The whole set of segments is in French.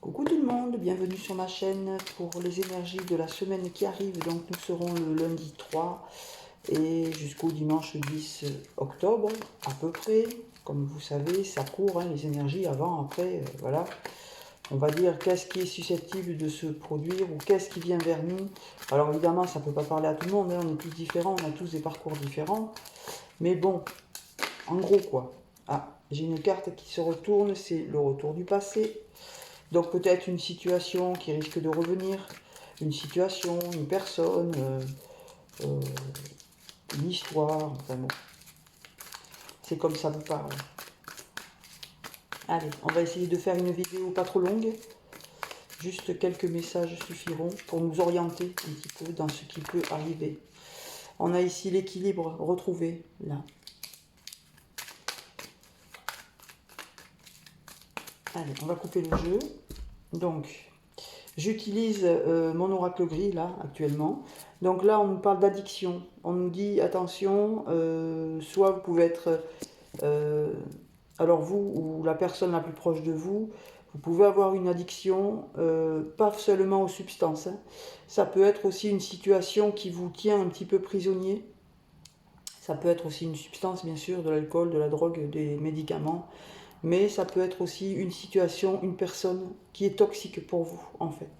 Coucou tout le monde, bienvenue sur ma chaîne pour les énergies de la semaine qui arrive. Donc nous serons le lundi 3 et jusqu'au dimanche 10 octobre à peu près. Comme vous savez, ça court, hein, les énergies avant, après, voilà. On va dire qu'est-ce qui est susceptible de se produire ou qu'est-ce qui vient vers nous. Alors évidemment, ça ne peut pas parler à tout le monde, hein, on est tous différents, on a tous des parcours différents. Mais bon, en gros quoi. Ah, j'ai une carte qui se retourne, c'est le retour du passé. Donc peut-être une situation qui risque de revenir, une situation, une personne, une histoire, enfin bon. C'est comme ça vous parle. Allez, on va essayer de faire une vidéo pas trop longue. Juste quelques messages suffiront pour nous orienter un petit peu dans ce qui peut arriver. On a ici l'équilibre retrouvé, là. Allez, on va couper le jeu. Donc, j'utilise mon oracle gris, là, actuellement. Donc là, on nous parle d'addiction. On nous dit, attention, soit vous pouvez être... alors vous, ou la personne la plus proche de vous, vous pouvez avoir une addiction, pas seulement aux substances. Hein. Ça peut être aussi une situation qui vous tient un petit peu prisonnier. Ça peut être aussi une substance, bien sûr, de l'alcool, de la drogue, des médicaments. Mais ça peut être aussi une situation, une personne qui est toxique pour vous, en fait.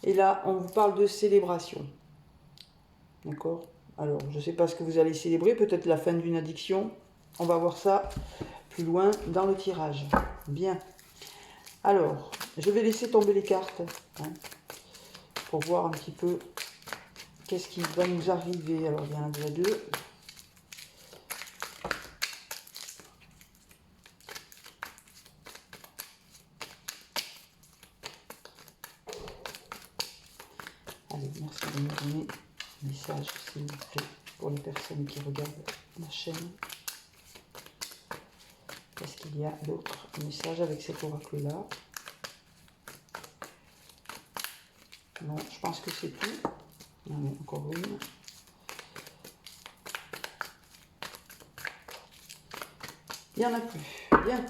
Et là, on vous parle de célébration. D'accord? Alors, je ne sais pas ce que vous allez célébrer, peut-être la fin d'une addiction. On va voir ça plus loin dans le tirage. Bien. Alors, je vais laisser tomber les cartes, hein, pour voir un petit peu qu'est-ce qui va nous arriver. Alors, il y en a déjà deux. Allez, merci de me donner un message, s'il vous plaît, pour les personnes qui regardent ma chaîne. Est-ce qu'il y a d'autres messages avec cet oracle-là? Non, je pense que c'est tout. Il y en a encore une. Il n'y en a plus. Bien.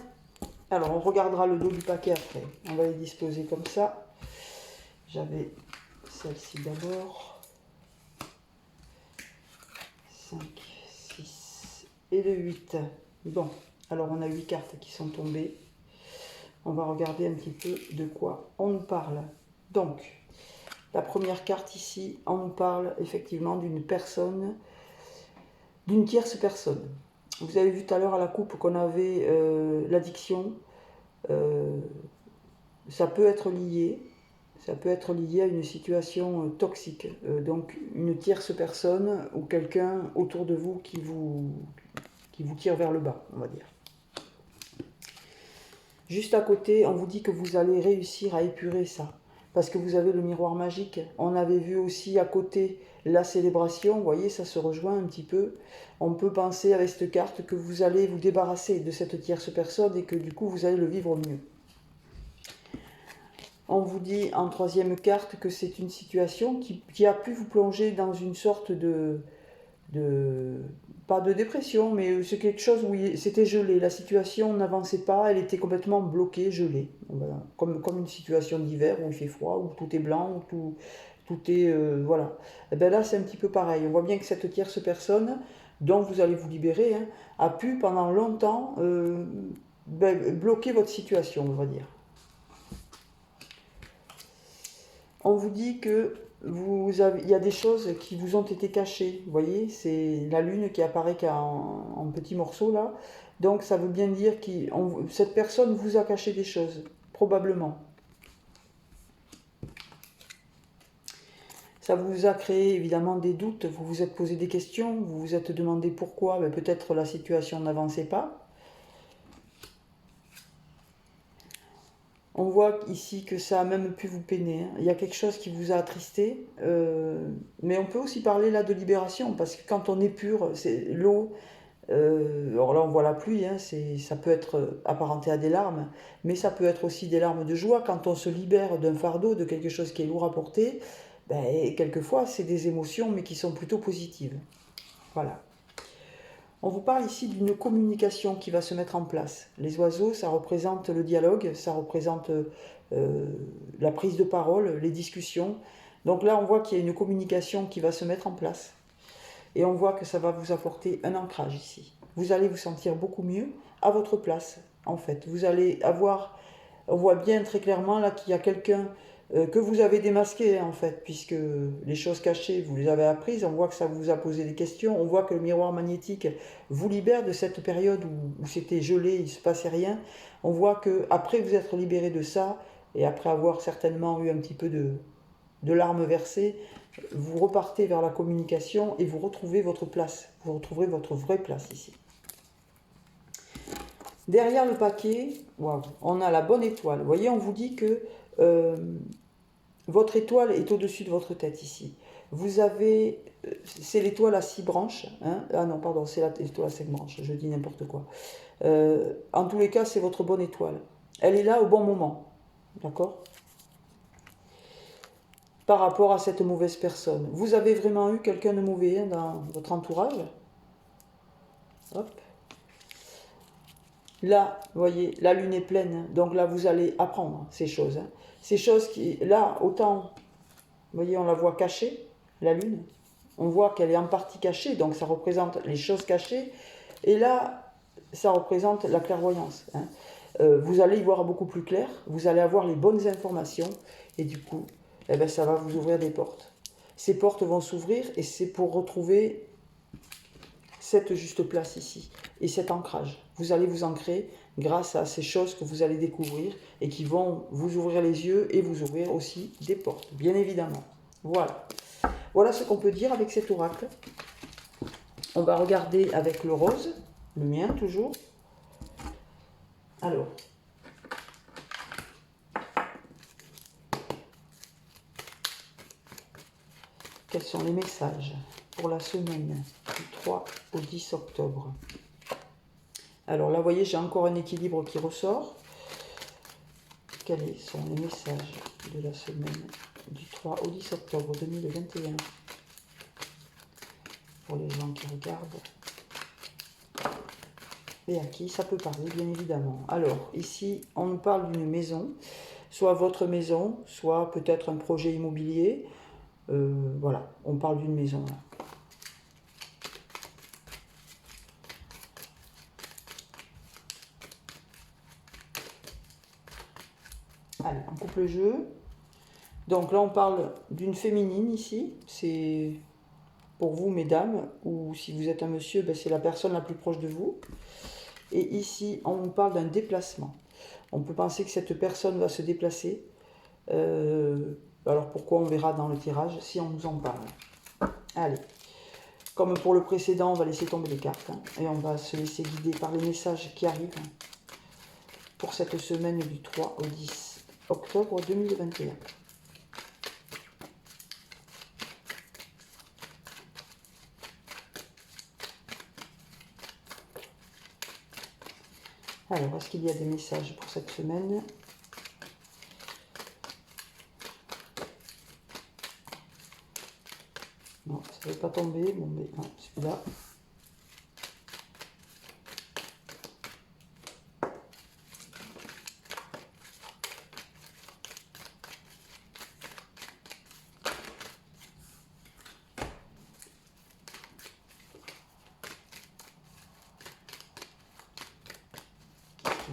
Alors, on regardera le dos du paquet après. On va les disposer comme ça. J'avais celle-ci d'abord. 5, 6 et le 8. Bon, alors on a 8 cartes qui sont tombées. On va regarder un petit peu de quoi on nous parle. Donc, la première carte ici, on nous parle effectivement d'une personne, d'une tierce personne. Vous avez vu tout à l'heure à la coupe qu'on avait l'addiction. Ça peut être lié. Ça peut être lié à une situation toxique. Donc une tierce personne ou quelqu'un autour de vous qui vous tire vers le bas, on va dire. Juste à côté, on vous dit que vous allez réussir à épurer ça. Parce que vous avez le miroir magique. On avait vu aussi à côté la célébration. Vous voyez, ça se rejoint un petit peu. On peut penser avec cette carte que vous allez vous débarrasser de cette tierce personne et que du coup, vous allez le vivre mieux. On vous dit en troisième carte que c'est une situation qui a pu vous plonger dans une sorte de pas de dépression, mais c'est quelque chose où c'était gelé. La situation n'avançait pas, elle était complètement bloquée, gelée. Voilà. Comme une situation d'hiver où il fait froid, où tout est blanc, où tout est... voilà. Et bien là, c'est un petit peu pareil. On voit bien que cette tierce personne, dont vous allez vous libérer, hein, a pu pendant longtemps bloquer votre situation, on va dire. On vous dit que il y a des choses qui vous ont été cachées. Vous voyez, c'est la lune qui apparaît en petits morceaux là. Donc ça veut bien dire que cette personne vous a caché des choses, probablement. Ça vous a créé évidemment des doutes, vous vous êtes posé des questions, vous vous êtes demandé pourquoi, peut-être la situation n'avançait pas. On voit ici que ça a même pu vous peiner. Hein. Il y a quelque chose qui vous a attristé. Mais on peut aussi parler là de libération, parce que quand on est pur, c'est l'eau. Alors là, on voit la pluie, hein, ça peut être apparenté à des larmes, mais ça peut être aussi des larmes de joie. Quand on se libère d'un fardeau, de quelque chose qui est lourd à porter, quelquefois, c'est des émotions, mais qui sont plutôt positives. Voilà. On vous parle ici d'une communication qui va se mettre en place. Les oiseaux, ça représente le dialogue, ça représente la prise de parole, les discussions. Donc là, on voit qu'il y a une communication qui va se mettre en place. Et on voit que ça va vous apporter un ancrage ici. Vous allez vous sentir beaucoup mieux à votre place, en fait. Vous allez avoir, on voit bien très clairement là qu'il y a quelqu'un que vous avez démasqué, en fait, puisque les choses cachées, vous les avez apprises. On voit que ça vous a posé des questions. On voit que le miroir magnétique vous libère de cette période où c'était gelé, il ne se passait rien. On voit que après vous être libéré de ça, et après avoir certainement eu un petit peu de larmes versées, vous repartez vers la communication et vous retrouvez votre place. Vous retrouverez votre vraie place ici. Derrière le paquet, wow, on a la bonne étoile. Vous voyez, on vous dit que votre étoile est au-dessus de votre tête ici. Vous avez, c'est l'étoile à 6 branches. Hein, ah non, pardon, c'est l'étoile à 5 branches. Je dis n'importe quoi. En tous les cas, c'est votre bonne étoile. Elle est là au bon moment. D'accord ? Par rapport à cette mauvaise personne. Vous avez vraiment eu quelqu'un de mauvais dans votre entourage. Hop. Là, vous voyez, la lune est pleine, donc là, vous allez apprendre ces choses. Ces choses qui, là, autant, vous voyez, on la voit cachée, la lune. On voit qu'elle est en partie cachée, donc ça représente les choses cachées. Et là, ça représente la clairvoyance. Vous allez y voir beaucoup plus clair, vous allez avoir les bonnes informations, et du coup, eh bien, ça va vous ouvrir des portes. Ces portes vont s'ouvrir, et c'est pour retrouver cette juste place ici, et cet ancrage. Vous allez vous ancrer grâce à ces choses que vous allez découvrir, et qui vont vous ouvrir les yeux, et vous ouvrir aussi des portes, bien évidemment. Voilà. Voilà ce qu'on peut dire avec cet oracle. On va regarder avec le rose, le mien toujours. Alors, quels sont les messages pour la semaine du 3 au 10 octobre? Alors là, vous voyez, j'ai encore un équilibre qui ressort. Quels sont les messages de la semaine du 3 au 10 octobre 2021 pour les gens qui regardent et à qui ça peut parler, bien évidemment. Alors, ici, on nous parle d'une maison, soit votre maison, soit peut-être un projet immobilier. Voilà, on parle d'une maison là. Allez, on coupe le jeu. Donc là, on parle d'une féminine ici. C'est pour vous, mesdames, ou si vous êtes un monsieur, ben c'est la personne la plus proche de vous. Et ici, on nous parle d'un déplacement. On peut penser que cette personne va se déplacer. Alors pourquoi, on verra dans le tirage si on nous en parle. Allez, comme pour le précédent, on va laisser tomber les cartes. Et on va se laisser guider par les messages qui arrivent pour cette semaine du 3 au 10 octobre 2021. Alors, est-ce qu'il y a des messages pour cette semaine? Non, ça ne veut pas tomber. Bon, mais non, celui-là.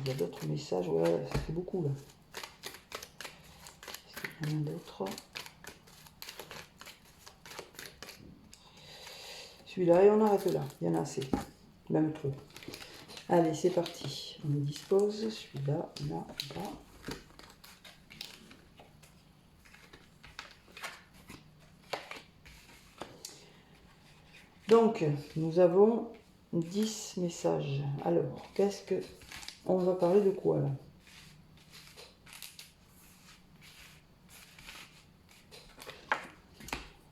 Il y a d'autres messages, ouais, ça fait beaucoup là. Est-ce qu'il y en a d'autres? Celui-là, et on arrête là, il y en a assez, même trop. Allez, c'est parti, on dispose, celui-là, là, là. Donc, nous avons 10 messages. Alors, qu'est-ce que... On va parler de quoi là?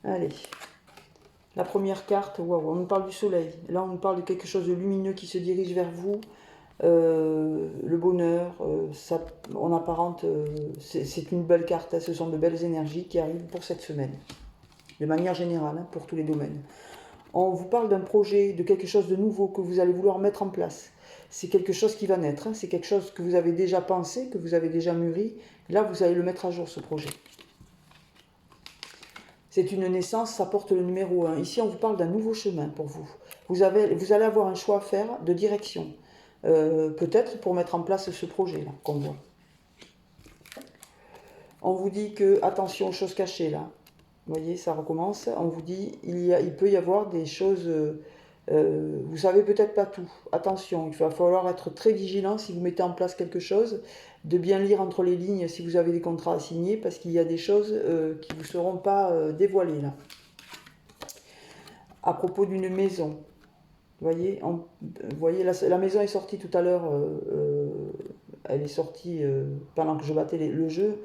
Allez. La première carte, waouh, on nous parle du soleil. Là, on nous parle de quelque chose de lumineux qui se dirige vers vous. Le bonheur, ça, on apparente, c'est une belle carte. Hein, ce sont de belles énergies qui arrivent pour cette semaine. De manière générale, hein, pour tous les domaines. On vous parle d'un projet, de quelque chose de nouveau que vous allez vouloir mettre en place. C'est quelque chose qui va naître, hein. C'est quelque chose que vous avez déjà pensé, que vous avez déjà mûri. Là, vous allez le mettre à jour, ce projet. C'est une naissance, ça porte le numéro 1. Ici, on vous parle d'un nouveau chemin pour vous. Vous allez avoir un choix à faire de direction. Peut-être pour mettre en place ce projet-là, qu'on voit. On vous dit que, attention aux choses cachées, là. Vous voyez, ça recommence. On vous dit, il peut y avoir des choses... vous savez peut-être pas tout. Attention, il va falloir être très vigilant si vous mettez en place quelque chose, de bien lire entre les lignes si vous avez des contrats à signer, parce qu'il y a des choses qui ne vous seront pas dévoilées, là. À propos d'une maison, vous voyez, la maison est sortie tout à l'heure, elle est sortie pendant que je battais le jeu.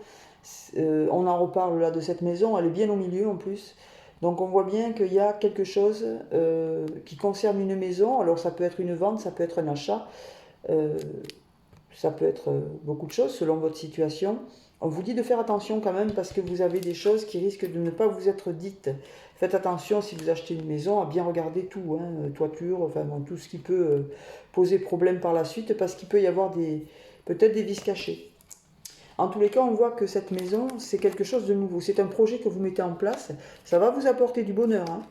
On en reparle là de cette maison, elle est bien au milieu en plus. Donc on voit bien qu'il y a quelque chose qui concerne une maison. Alors ça peut être une vente, ça peut être un achat, ça peut être beaucoup de choses selon votre situation. On vous dit de faire attention quand même parce que vous avez des choses qui risquent de ne pas vous être dites. Faites attention si vous achetez une maison à bien regarder tout, hein, toiture, enfin bon, tout ce qui peut poser problème par la suite parce qu'il peut y avoir peut-être des vices cachés. En tous les cas, on voit que cette maison, c'est quelque chose de nouveau. C'est un projet que vous mettez en place. Ça va vous apporter du bonheur, hein.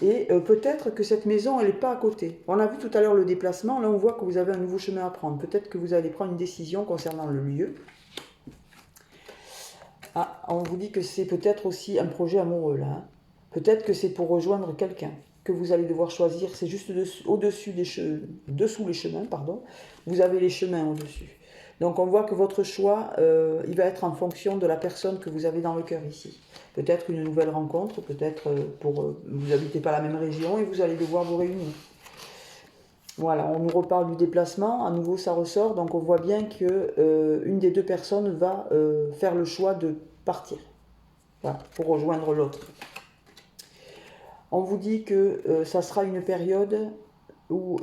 Et peut-être que cette maison, elle n'est pas à côté. On a vu tout à l'heure le déplacement. Là, on voit que vous avez un nouveau chemin à prendre. Peut-être que vous allez prendre une décision concernant le lieu. Ah, on vous dit que c'est peut-être aussi un projet amoureux, là, hein. Peut-être que c'est pour rejoindre quelqu'un que vous allez devoir choisir. C'est juste dessous les chemins, pardon. Vous avez les chemins au-dessus. Donc on voit que votre choix, il va être en fonction de la personne que vous avez dans le cœur ici. Peut-être une nouvelle rencontre, peut-être vous n'habitez pas la même région et vous allez devoir vous réunir. Voilà, on nous reparle du déplacement, à nouveau ça ressort, donc on voit bien que une des deux personnes va faire le choix de partir, voilà, pour rejoindre l'autre. On vous dit que ça sera une période où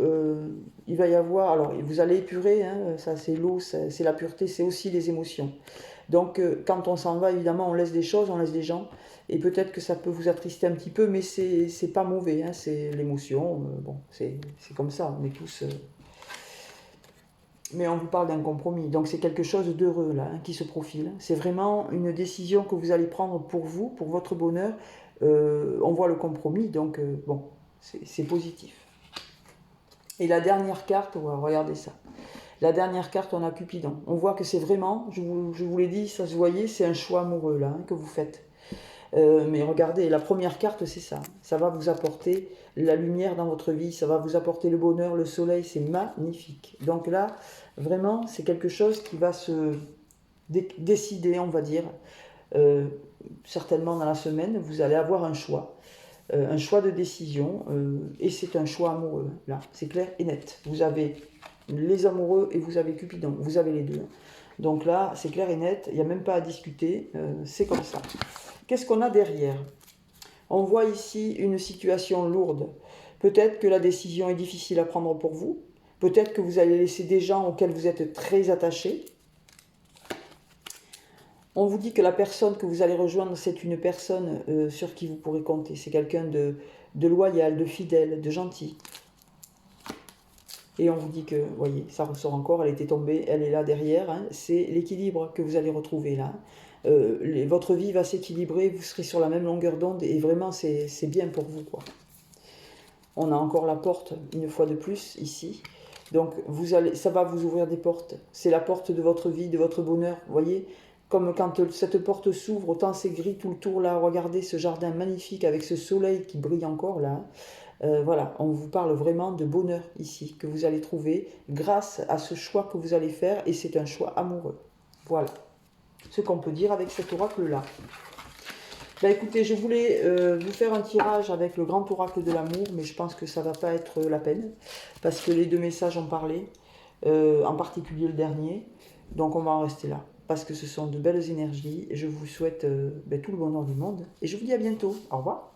il va y avoir, alors vous allez épurer, hein, ça c'est l'eau, c'est la pureté, c'est aussi les émotions. Donc quand on s'en va, évidemment, on laisse des choses, on laisse des gens, et peut-être que ça peut vous attrister un petit peu, mais c'est pas mauvais, hein, c'est l'émotion, bon, c'est comme ça, on est tous... Mais on vous parle d'un compromis, donc c'est quelque chose d'heureux là, hein, qui se profile. C'est vraiment une décision que vous allez prendre pour vous, pour votre bonheur. On voit le compromis, donc bon, c'est positif. Et la dernière carte, regardez ça. La dernière carte, on a Cupidon. On voit que c'est vraiment, je vous l'ai dit, ça se voyait, c'est un choix amoureux là, hein, que vous faites. Mais regardez, la première carte, c'est ça. Ça va vous apporter la lumière dans votre vie, ça va vous apporter le bonheur, le soleil, c'est magnifique. Donc là, vraiment, c'est quelque chose qui va se décider, on va dire. Certainement dans la semaine, vous allez avoir un choix de décision, et c'est un choix amoureux. Là, c'est clair et net. Vous avez les amoureux et vous avez Cupidon, vous avez les deux. Donc là, c'est clair et net, il n'y a même pas à discuter, c'est comme ça. Qu'est-ce qu'on a derrière? On voit ici une situation lourde. Peut-être que la décision est difficile à prendre pour vous. Peut-être que vous allez laisser des gens auxquels vous êtes très attachés. On vous dit que la personne que vous allez rejoindre, c'est une personne sur qui vous pourrez compter. C'est quelqu'un de loyal, de fidèle, de gentil. Et on vous dit que, vous voyez, ça ressort encore, elle était tombée, elle est là derrière. Hein. C'est l'équilibre que vous allez retrouver là. Votre vie va s'équilibrer, vous serez sur la même longueur d'onde et vraiment c'est bien pour vous, quoi. On a encore la porte une fois de plus ici. Donc ça va vous ouvrir des portes. C'est la porte de votre vie, de votre bonheur. Vous voyez, comme quand cette porte s'ouvre, autant c'est gris tout le tour là. Regardez ce jardin magnifique avec ce soleil qui brille encore là. Voilà, on vous parle vraiment de bonheur ici, que vous allez trouver grâce à ce choix que vous allez faire, et c'est un choix amoureux. Voilà ce qu'on peut dire avec cet oracle-là. Ben écoutez, je voulais vous faire un tirage avec le grand oracle de l'amour, mais je pense que ça ne va pas être la peine, parce que les deux messages ont parlé, en particulier le dernier, donc on va en rester là, parce que ce sont de belles énergies, et je vous souhaite tout le bonheur du monde, et je vous dis à bientôt. Au revoir.